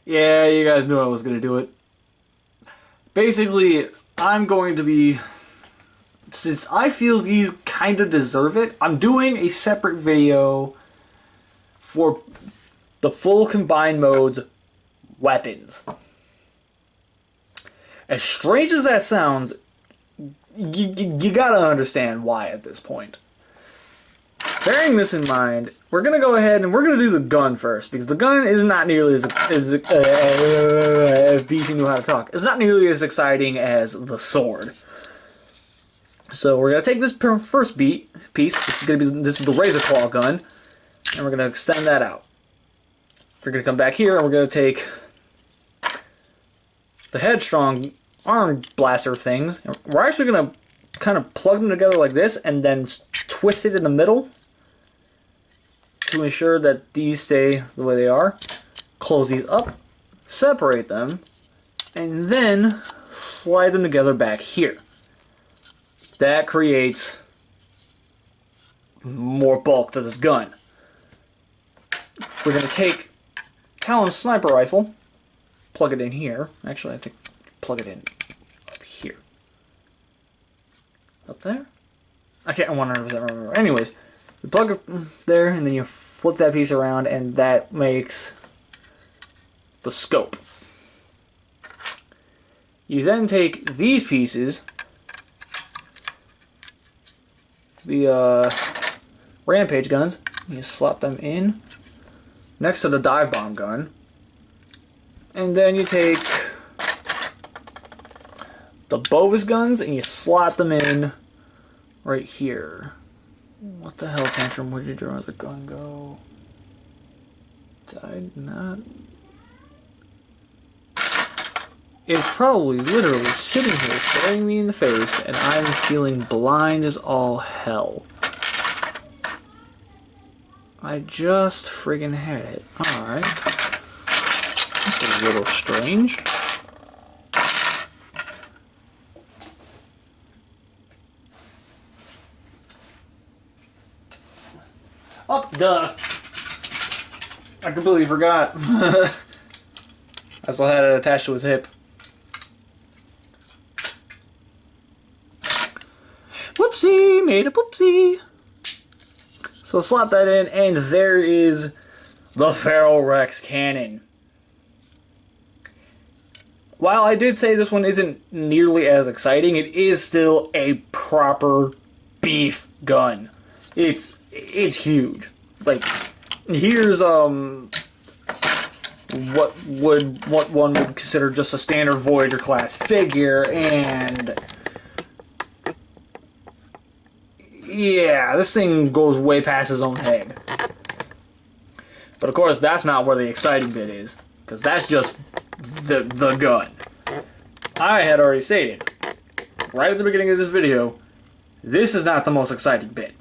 Yeah, you guys knew I was gonna do it. Basically, I'm going to be, since I feel these kind of deserve it, I'm doing a separate video for the full combined modes weapons. As strange as that sounds, you gotta understand why at this point. Bearing this in mind, we're gonna go ahead and we're gonna do the gun first, because the gun is not nearly as BC knew how to talk. It's not nearly as exciting as the sword. So we're gonna take this first piece. This is the razor claw gun, and we're gonna extend that out. We're gonna come back here and we're gonna take the headstrong arm blaster things. We're actually gonna kind of plug them together like this, and then twist it in the middle to ensure that these stay the way they are. Close these up, separate them, and then slide them together back here. That creates more bulk to this gun. We're going to take Talon's sniper rifle, plug it in here. Actually, I think plug it in up here. Up there? I can't 100% remember. Anyways, you plug it there, and then you flip that piece around, and that makes the scope. You then take these pieces, the rampage guns, you slap them in next to the dive bomb gun, and then you take the Bovis guns and you slap them in right here. What the hell, Tantrum? Where did your other gun go? Did not? It's probably literally sitting here staring me in the face, and I'm feeling blind as all hell. I just friggin' had it. Alright. That's a little strange. Oh, duh. I completely forgot. I still had it attached to his hip. Whoopsie! Made a whoopsie! So slap that in, and there is the Feral Rex cannon. While I did say this one isn't nearly as exciting, it is still a proper beef gun. It's huge. Like, here's what one would consider just a standard Voyager class figure, and yeah, this thing goes way past his own head. But of course, that's not where the exciting bit is, because that's just the gun. I had already stated right at the beginning of this video, this is not the most exciting bit.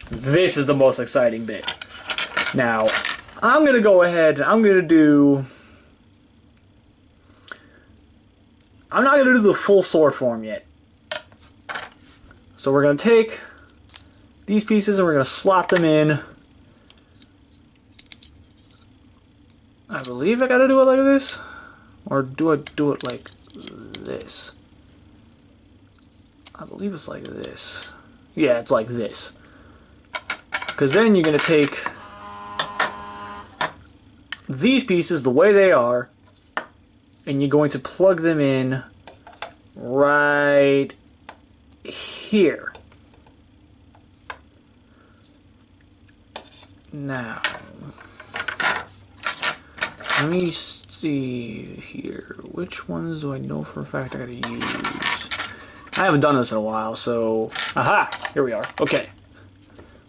This is the most exciting bit. Now, I'm going to go ahead, I'm not going to do the full sword form yet. So we're going to take these pieces and we're going to slot them in. I believe I got to do it like this. Or do I do it like this? I believe it's like this. Yeah, it's like this. Because then you're going to take these pieces the way they are, and you're going to plug them in right here. Now, let me see here. Which ones do I know for a fact I gotta use? I haven't done this in a while, so... Aha! Here we are. Okay.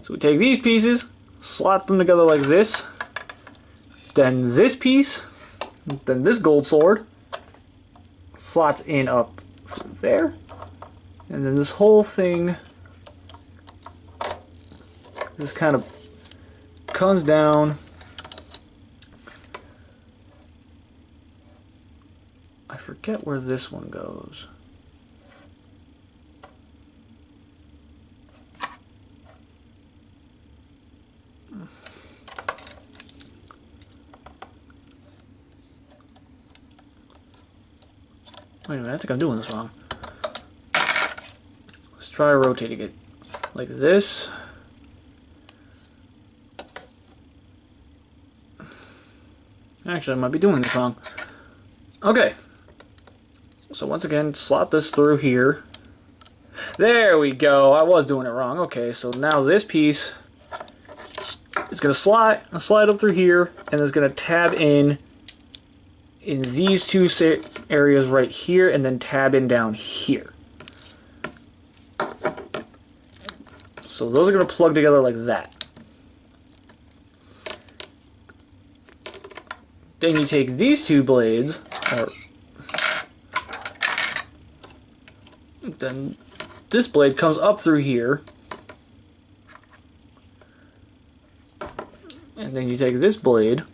So we take these pieces, slot them together like this, then this piece, then this gold sword slots in up there, and then this whole thing just kind of comes down. I forget where this one goes. Wait a minute, I think I'm doing this wrong. Let's try rotating it like this. Actually, I might be doing this wrong. Okay. So once again, slot this through here. There we go. I was doing it wrong. Okay, so now this piece is going to slide up through here, and it's going to tab in these two areas right here, and then tab in down here. So those are going to plug together like that. Then you take these two blades, then this blade comes up through here, and then you take this blade.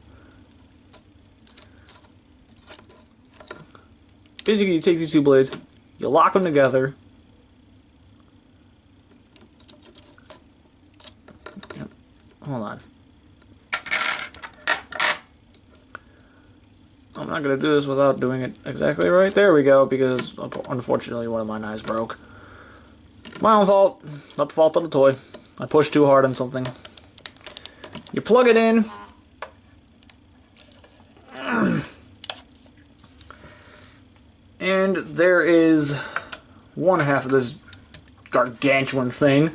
Basically, you take these two blades, you lock them together. Yep. Hold on. I'm not going to do this without doing it exactly right. There we go, because unfortunately one of my knives broke. My own fault. Not the fault of the toy. I pushed too hard on something. You plug it in. And there is one half of this gargantuan thing.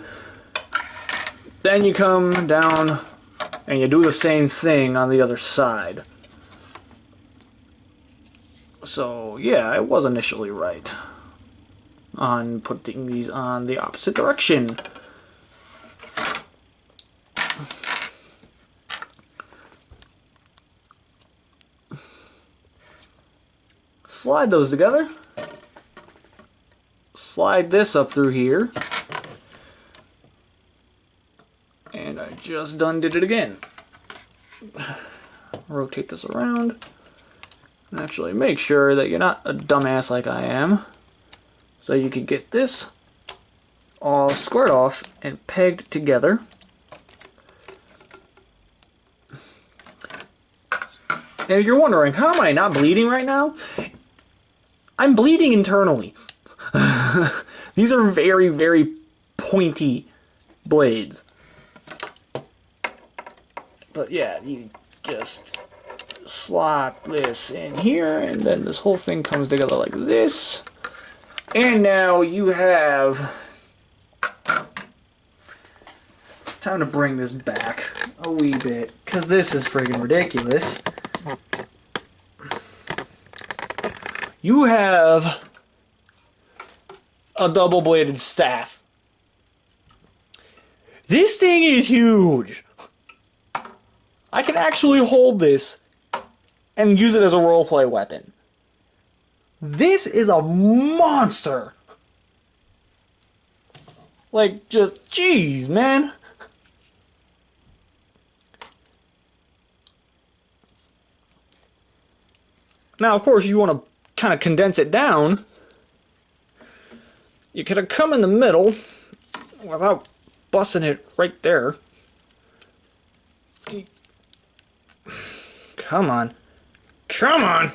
Then you come down and you do the same thing on the other side. So yeah, I was initially right on putting these on the opposite direction. Slide those together. Slide this up through here. And I just done did it again. Rotate this around. And actually make sure that you're not a dumbass like I am. So you can get this all squared off and pegged together. And if you're wondering, how am I not bleeding right now? I'm bleeding internally. These are very, very pointy blades. But yeah, you just slot this in here, and then this whole thing comes together like this. And now you have... Time to bring this back a wee bit, because this is friggin' ridiculous. You have a double-bladed staff. This thing is huge. I can actually hold this and use it as a roleplay weapon. This is a monster. Like, just, jeez, man. Now, of course, you want to kind of condense it down. You could have come in the middle without busting it right there. Come on. Come on!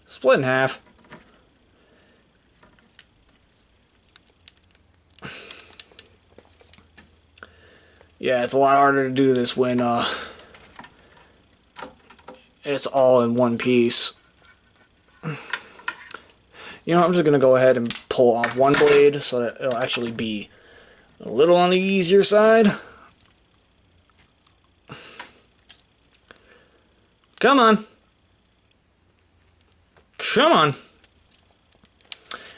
Split in half. Yeah, it's a lot harder to do this when it's all in one piece. You know, I'm just going to go ahead and pull off one blade so that it'll actually be a little on the easier side. Come on. Come on.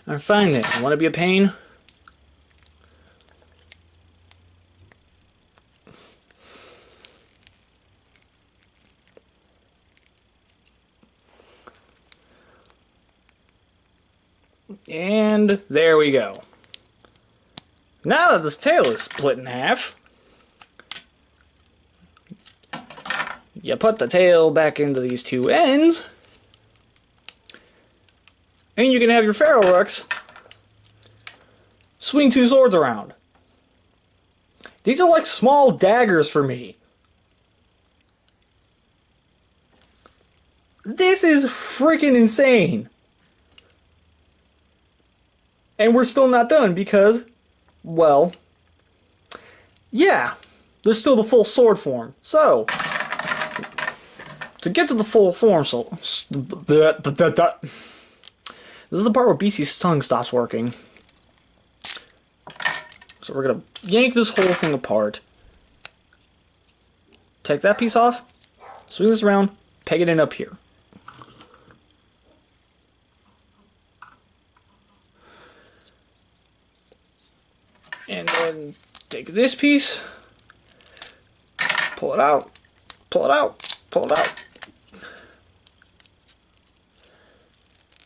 Alright, fine then. You want to be a pain? And there we go. Now that this tail is split in half, you put the tail back into these two ends, and you can have your Pharaoh Rux swing two swords around. These are like small daggers for me. This is freaking insane. And we're still not done because, well, yeah, there's still the full sword form. So, to get to the full form, this is the part where BC's tongue stops working. So we're gonna yank this whole thing apart. Take that piece off, swing this around, peg it in up here. And then take this piece, pull it out, pull it out, pull it out.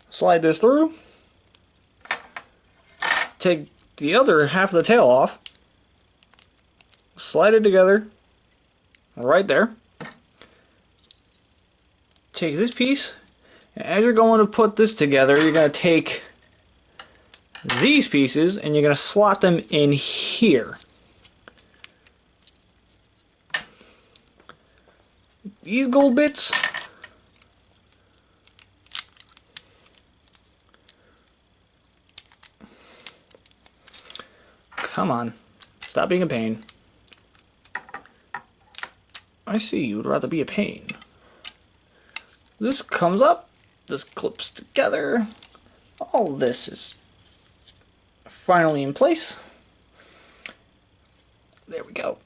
Slide this through. Take the other half of the tail off. Slide it together. Right there. Take this piece, and as you're going to put this together, you're going to take these pieces and you're going to slot them in here. These gold bits, come on, stop being a pain. I see you would rather be a pain. This comes up, this clips together, all this is finally in place. There we go.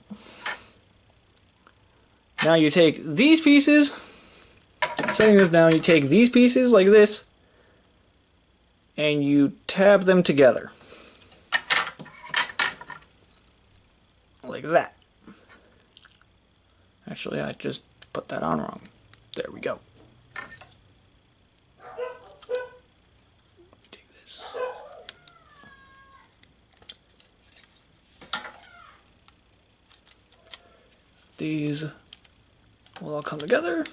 Now you take these pieces, setting this down, you take these pieces like this, and you tab them together. Like that. Actually, I just put that on wrong. There we go. Take this. These will all come together.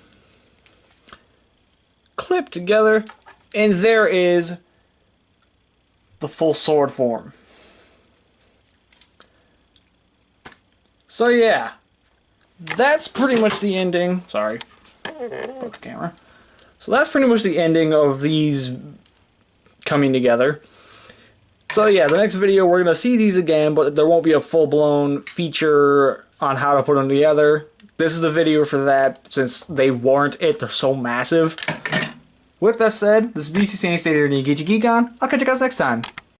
Clip together. And there is the full sword form. So yeah. That's pretty much the ending. Sorry. Broke the camera. So that's pretty much the ending of these coming together. So yeah, the next video we're going to see these again, but there won't be a full-blown feature on how to put them together. This is the video for that, since they warrant it. They're so massive. With that said, this is BC Sandy State here, and you get your geek on. I'll catch you guys next time.